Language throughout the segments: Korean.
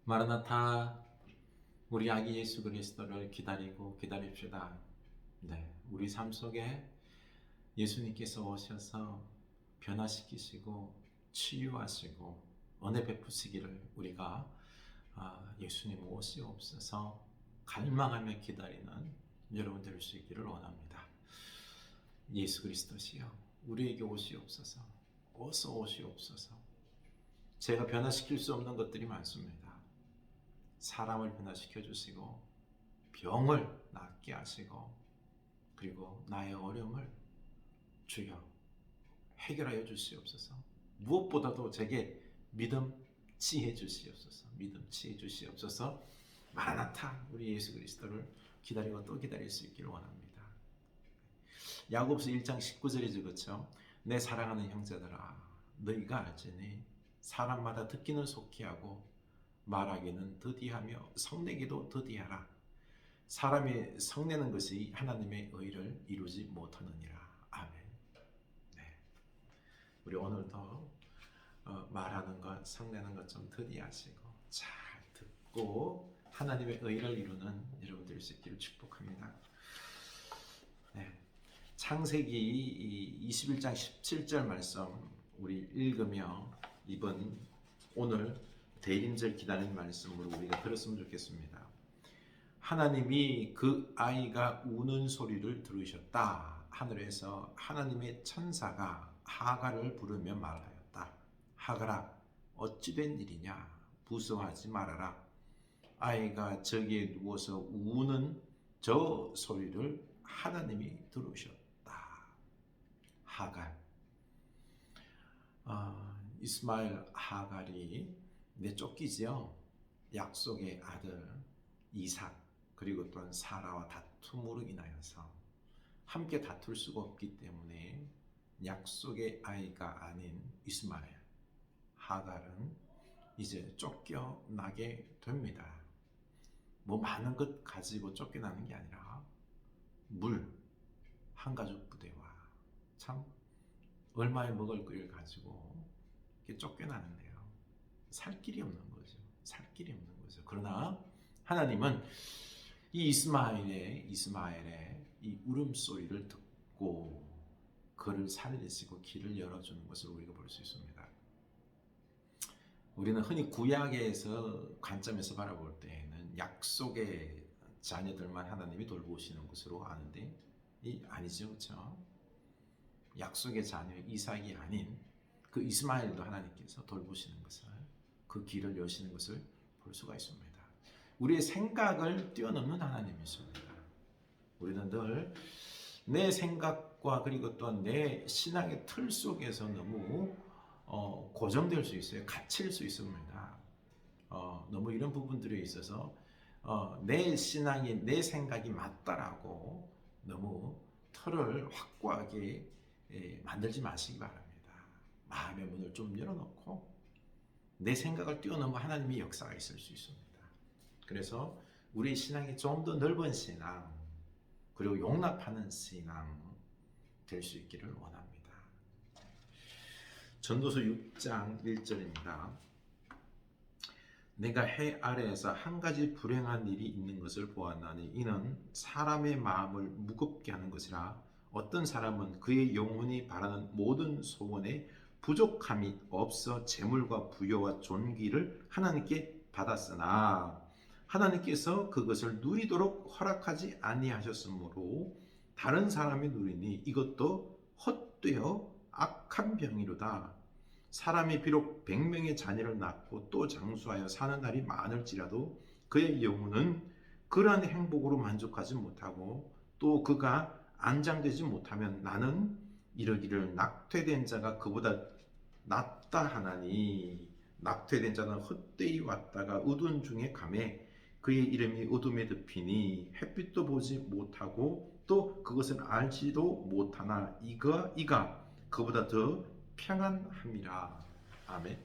마라나타, 우리 아기 예수 그리스도를 기다리고 기다립시다. 네, 우리 삶 속에 예수님께서 오셔서 변화시키시고 치유하시고 은혜 베푸시기를 우리가 예수님 오시옵소서 갈망하며 기다리는 여러분 될 수 있기를 원합니다. 예수 그리스도시여, 우리에게 오시옵소서. 어서 오시옵소서. 제가 변화시킬 수 없는 것들이 많습니다. 사람을 변화시켜 주시고 병을 낫게 하시고 그리고 나의 어려움을 주여 해결하여 주시옵소서. 무엇보다도 제게 믿음 치해 주시옵소서. 믿음 치해 주시옵소서. 마라나타, 우리 예수 그리스도를 기다리고 또 기다릴 수 있기를 원합니다. 야고보서 1장 19절이죠. 그렇죠? 내 사랑하는 형제들아, 너희가 알지니 사람마다 듣기는 속히 하고 말하기는 더디하며 성내기도 더디하라. 사람이 성내는 것이 하나님의 의를 이루지 못하느니라. 아멘. 네. 우리 오늘도 말하는 것, 성내는 것 좀 더디하시고 잘 듣고 하나님의 의를 이루는 여러분들 될 수 있기를 축복합니다. 네. 창세기 21장 17절 말씀 우리 읽으며 오늘 대림절 기다리는 말씀으로 우리가 들었으면 좋겠습니다. 하나님이 그 아이가 우는 소리를 들으셨다. 하늘에서 하나님의 천사가 하갈을 부르며 말하였다. 하갈아, 어찌된 일이냐? 부서하지 말아라. 아이가 저기에 누워서 우는 저 소리를 하나님이 들으셨다. 하갈. 이스마엘 하갈이 쫓기죠. 약속의 아들 이삭 그리고 또한 사라와 다툼으로 인하여서 함께 다툴 수가 없기 때문에 약속의 아이가 아닌 이스마엘 하갈은 이제 쫓겨나게 됩니다. 뭐 많은 것 가지고 쫓겨나는 게 아니라 물 한 가죽 부대와 참 얼마에 먹을 거를 가지고 이렇게 쫓겨나는데요. 살 길이 없는 거죠. 살 길이 없는 거죠. 그러나 하나님은 이 이스마엘의 이 울음소리를 듣고 그를 살리시고 길을 열어주는 것을 우리가 볼 수 있습니다. 우리는 흔히 구약에서 관점에서 바라볼 때에는 약속의 자녀들만 하나님이 돌보시는 것으로 아는데 아니죠. 그렇죠? 약속의 자녀 이삭이 아닌 그 이스마엘도 하나님께서 돌보시는 것을 그 길을 여시는 것을 볼 수가 있습니다. 우리의 생각을 뛰어넘는 하나님이십니다. 우리는 늘 내 생각과 그리고 또한 내 신앙의 틀 속에서 너무 고정될 수 있어요. 갇힐 수 있습니다. 너무 이런 부분들에 있어서 내 신앙이 내 생각이 맞다라고 너무 틀을 확고하게 만들지 마시기 바랍니다. 마음의 문을 좀 열어놓고 내 생각을 뛰어넘어 하나님의 역사가 있을 수 있습니다. 그래서 우리 신앙이 좀 더 넓은 신앙 그리고 용납하는 신앙 될 수 있기를 원합니다. 전도서 6장 1절입니다. 내가 해 아래에서 한 가지 불행한 일이 있는 것을 보았나니 이는 사람의 마음을 무겁게 하는 것이라. 어떤 사람은 그의 영혼이 바라는 모든 소원에 부족함이 없어 재물과 부여와 존귀를 하나님께 받았으나 하나님께서 그것을 누리도록 허락하지 아니하셨으므로 다른 사람이 누리니 이것도 헛되어 악한 병이로다. 사람이 비록 100명의 자녀를 낳고 또 장수하여 사는 날이 많을지라도 그의 영혼은 그러한 행복으로 만족하지 못하고 또 그가 안장되지 못하면 나는 이르기를 낙퇴된 자가 그보다 낫다 하나니 낙퇴된 자는 헛되이 왔다가 어두운 중에 가매 그의 이름이 어둠에 덮이니 햇빛도 보지 못하고 또 그것을 알지도 못하나 이가 그보다 더 평안함이라. 아멘.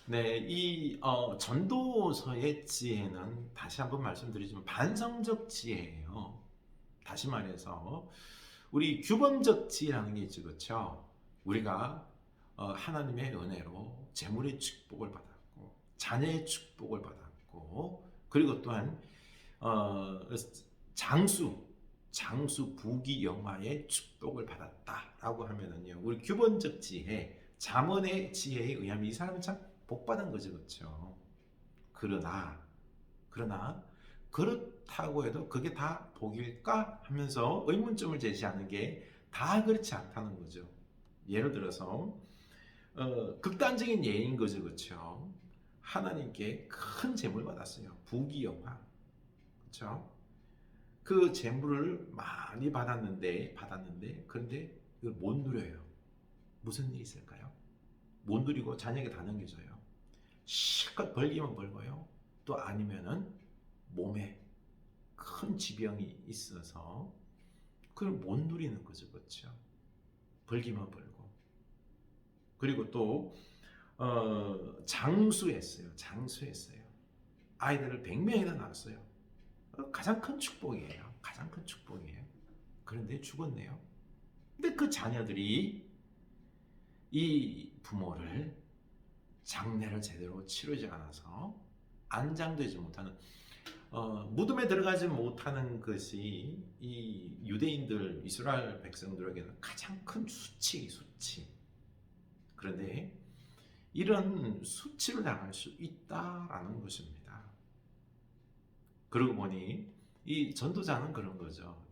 네, 이 전도서의 지혜는 다시 한번 말씀드리지만 반성적 지혜예요. 다시 말해서 우리 규범적 지혜라는 게 있죠. 그렇죠? 우리가 하나님의 은혜로 재물의 축복을 받았고 자녀의 축복을 받았고, 그리고 또한 장수 부귀영화의 축복을 받았다라고 하면은요, 우리 규본적 지혜, 잠언의 지혜에 의하면 이 사람은 참 복받은 거죠, 그렇죠? 그러나 그렇다고 해도 그게 다 복일까 하면서 의문점을 제시하는 게 다 그렇지 않다는 거죠. 예를 들어서 극단적인 예인 거죠, 그렇죠? 하나님께 큰 재물 받았어요. 부귀영화, 그렇죠? 그 재물을 많이 받았는데 그런데 이걸 못 누려요. 무슨 일이 있을까요? 못 누리고 자녀에게 다 넘겨줘요. 실컷 벌기만 벌고요. 또 아니면은 몸에 큰 지병이 있어서 그걸 못 누리는 거죠, 그렇죠? 벌기만 벌고. 그리고 또 장수했어요. 아이들을 100명이나 낳았어요. 가장 큰 축복이에요. 가장 큰 축복이에요. 그런데 죽었네요. 근데 그 자녀들이 이 부모를 장례를 제대로 치르지 않아서 안장되지 못하는, 무덤에 들어가지 못하는 것이 이 유대인들, 이스라엘 백성들에게는 가장 큰 수치. 그런데 이런 수치를 당할 수 있다라는 것입니다. 그러고 보니 이 전도자는 그런 거죠.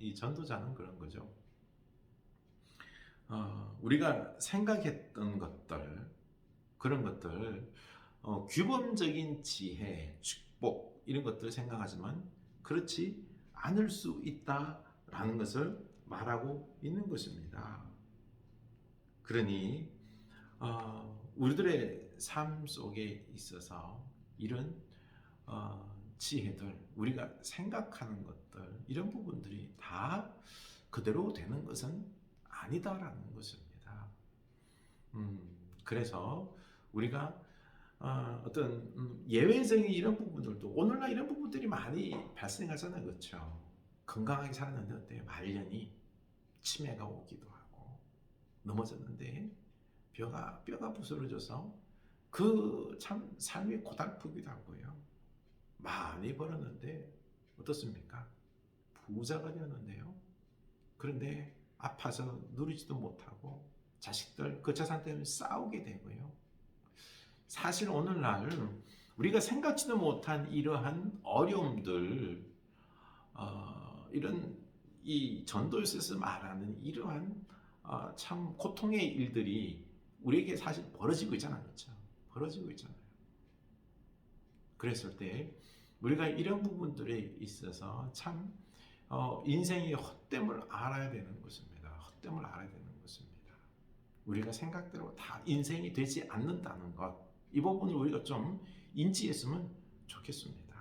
우리가 생각했던 것들, 그런 것들, 규범적인 지혜, 축복 이런 것들을 생각하지만 그렇지 않을 수 있다라는 것을 말하고 있는 것입니다. 그러니 우리들의 삶 속에 있어서 이런 지혜들, 우리가 생각하는 것들, 이런 부분들이 다 그대로 되는 것은 아니다라는 것입니다. 그래서 우리가 어떤 예외적인 이런 부분들도, 오늘날 이런 부분들이 많이 발생하잖아요, 그렇죠? 건강하게 살았는데 어때요? 말년이 치매가 오기도 하고, 넘어졌는데 뼈가 부스러져서 그 참 삶이 고달프기도 하고요. 많이 벌었는데 어떻습니까? 부자가 되었는데요. 그런데 아파서 누리지도 못하고 자식들 그 재산 때문에 싸우게 되고요. 사실 오늘날 우리가 생각지도 못한 이러한 어려움들, 이런 이 전도에서 말하는 이러한 참 고통의 일들이 우리에게 사실 벌어지고 있잖아요, 그렇죠? 벌어지고 있잖아요. 그랬을 때 우리가 이런 부분들에 있어서 참 인생의 헛됨을 알아야 되는 것입니다. 헛됨을 알아야 되는 것입니다. 우리가 생각대로 다 인생이 되지 않는다는 것, 이 부분을 우리가 좀 인지했으면 좋겠습니다.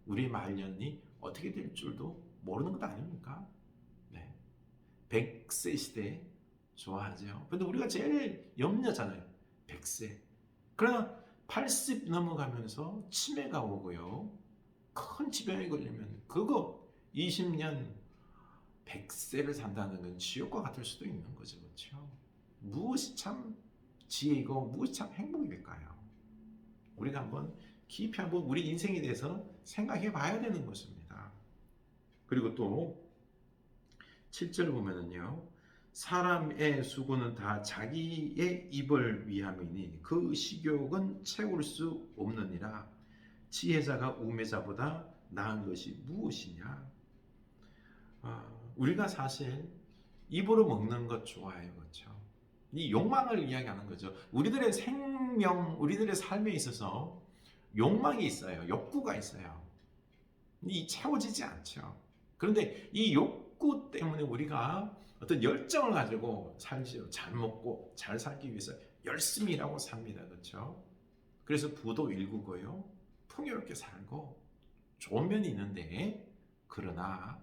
우리 말년이 어떻게 될 줄도 모르는 것 아닙니까? 네. 100세 시대 좋아하죠. 근데 우리가 제일 염려잖아요. 100세. 그러나 80 넘어가면서 치매가 오고요. 큰 지병이 걸리면 그거 20년 100세를 산다는 건 지옥과 같을 수도 있는 거죠. 그렇죠? 무엇이 참 지혜이고 무엇이 참 행복일까요? 우리가 한번 깊이 한번 우리 인생에 대해서 생각해 봐야 되는 것입니다. 그리고 또 7절 보면은요. 사람의 수고는 다 자기의 입을 위함이니 그 식욕은 채울 수 없느니라. 지혜자가 우매자보다 나은 것이 무엇이냐? 우리가 사실 입으로 먹는 것 좋아해요, 그렇죠? 이 욕망을 이야기하는 거죠. 우리들의 생명, 우리들의 삶에 있어서 욕망이 있어요. 욕구가 있어요. 이 채워지지 않죠. 그런데 이 욕구 때문에 우리가 어떤 열정을 가지고 살지요. 잘 먹고 잘 살기 위해서 열심히 일하고 삽니다. 그렇죠? 그래서 부도 일구고요. 풍요롭게 살고 좋은 면이 있는데 그러나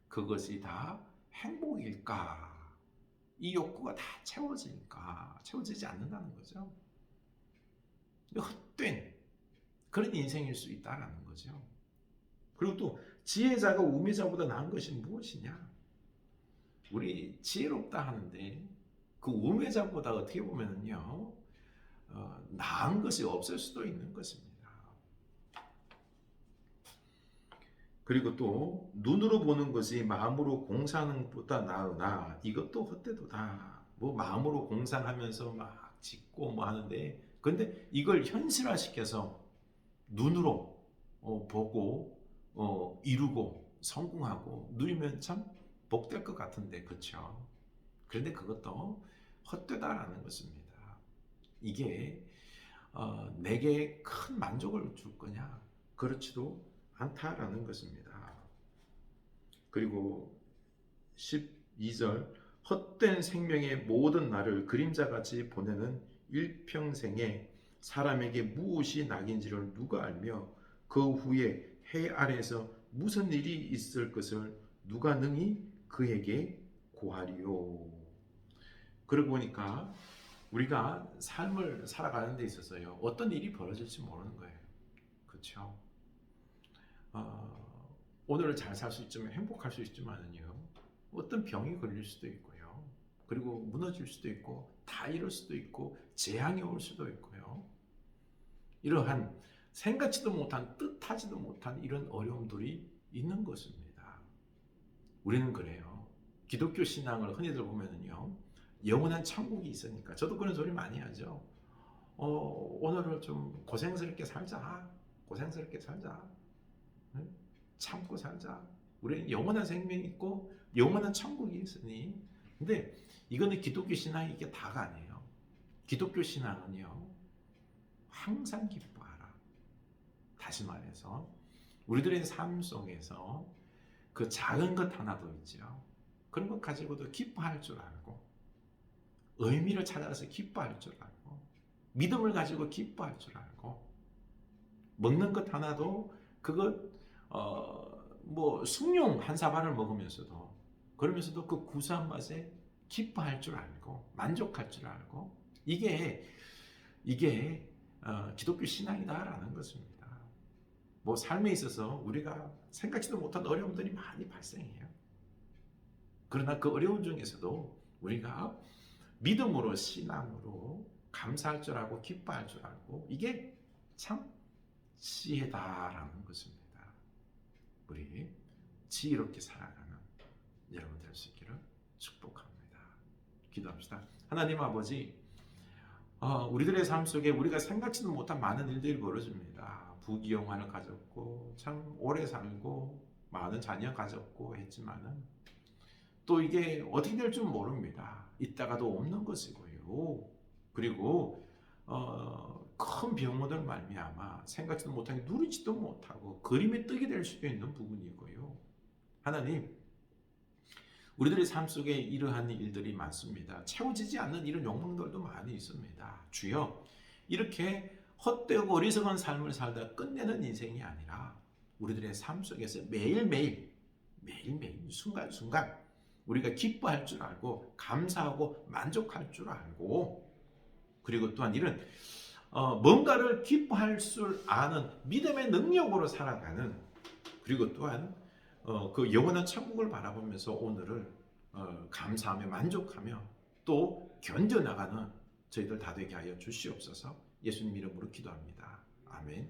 그것이 다 행복일까? 이 욕구가 다 채워지지 않는다는 거죠. 헛된 그런 인생일 수 있다는 거죠. 그리고 또 지혜자가 우매자보다 나은 것이 무엇이냐? 우리 지혜롭다 하는데 그 우매자보다 어떻게 보면은요, 나은 것이 없을 수도 있는 것입니다. 그리고 또 눈으로 보는 것이 마음으로 공사하는 것보다 나으나 이것도 헛되도다. 뭐 마음으로 공상하면서 막 짓고 뭐 하는데, 근데 이걸 현실화시켜서 눈으로 보고 이루고 성공하고 누리면 참 복될 것 같은데, 그렇죠? 그런데 그것도 헛되다라는 것입니다. 이게 내게 큰 만족을 줄 거냐? 그렇지도 않다라는 것입니다. 그리고 12절, 헛된 생명의 모든 날을 그림자같이 보내는 일평생에 사람에게 무엇이 낙인지를 누가 알며 그 후에 해 아래에서 무슨 일이 있을 것을 누가 능히 그에게 고하리요. 그러고 보니까 우리가 삶을 살아가는 데 있어서요, 어떤 일이 벌어질지 모르는 거예요. 그렇죠? 오늘을 잘 살 수 있지만, 행복할 수 있지만은요, 어떤 병이 걸릴 수도 있고요, 그리고 무너질 수도 있고, 다 잃을 수도 있고, 재앙이 올 수도 있고요. 이러한 생각지도 못한, 뜻하지도 못한 이런 어려움들이 있는 것입니다. 우리는 그래요. 기독교 신앙을 흔히들 보면은요, 영원한 천국이 있으니까, 저도 그런 소리 많이 하죠. 오늘을 좀 고생스럽게 살자. 고생스럽게 살자. 응? 참고 살자. 우리는 영원한 생명이 있고 영원한 천국이 있으니. 근데 이거는 기독교 신앙이 이게 다가 아니에요. 기독교 신앙은요, 항상 기뻐하라. 다시 말해서 우리들의 삶 속에서 그 작은 것 하나도 있죠. 그런 것 가지고도 기뻐할 줄 알고, 의미를 찾아서 기뻐할 줄 알고, 믿음을 가지고 기뻐할 줄 알고, 먹는 것 하나도 그것 뭐 숭늉 한 사발을 먹으면서도, 그러면서도 그 구수한 맛에 기뻐할 줄 알고 만족할 줄 알고, 이게 기독교 신앙이다라는 것입니다. 뭐 삶에 있어서 우리가 생각지도 못한 어려움들이 많이 발생해요. 그러나 그 어려움 중에서도 우리가 믿음으로, 신앙으로 감사할 줄 알고 기뻐할 줄 알고, 이게 참 지혜다라는 것입니다. 우리 지혜롭게 살아가는 여러분 될 수 있기를 축복합니다. 기도합시다. 하나님 아버지, 우리들의 삶 속에 우리가 생각지도 못한 많은 일들이 벌어집니다. 부귀영화를 가졌고 참 오래 살고 많은 자녀 가졌고 했지만은 또 이게 어떻게 될 줄 모릅니다. 있다가도 없는 것이고요. 그리고 큰 병원을 말미암아 생각지도 못하게 누리지도 못하고 그림의 떡이 될 수도 있는 부분이고요. 하나님, 우리들의 삶 속에 이러한 일들이 많습니다. 채워지지 않는 이런 욕망들도 많이 있습니다. 주여, 이렇게 헛되고 어리석은 삶을 살다 끝내는 인생이 아니라 우리들의 삶 속에서 매일매일 순간순간 우리가 기뻐할 줄 알고 감사하고 만족할 줄 알고, 그리고 또한 이런 뭔가를 기뻐할 줄 아는 믿음의 능력으로 살아가는, 그리고 또한 그 영원한 천국을 바라보면서 오늘을 감사하며 만족하며 또 견뎌나가는 저희들 다 되게 하여 주시옵소서. 예수님 이름으로 기도합니다. 아멘.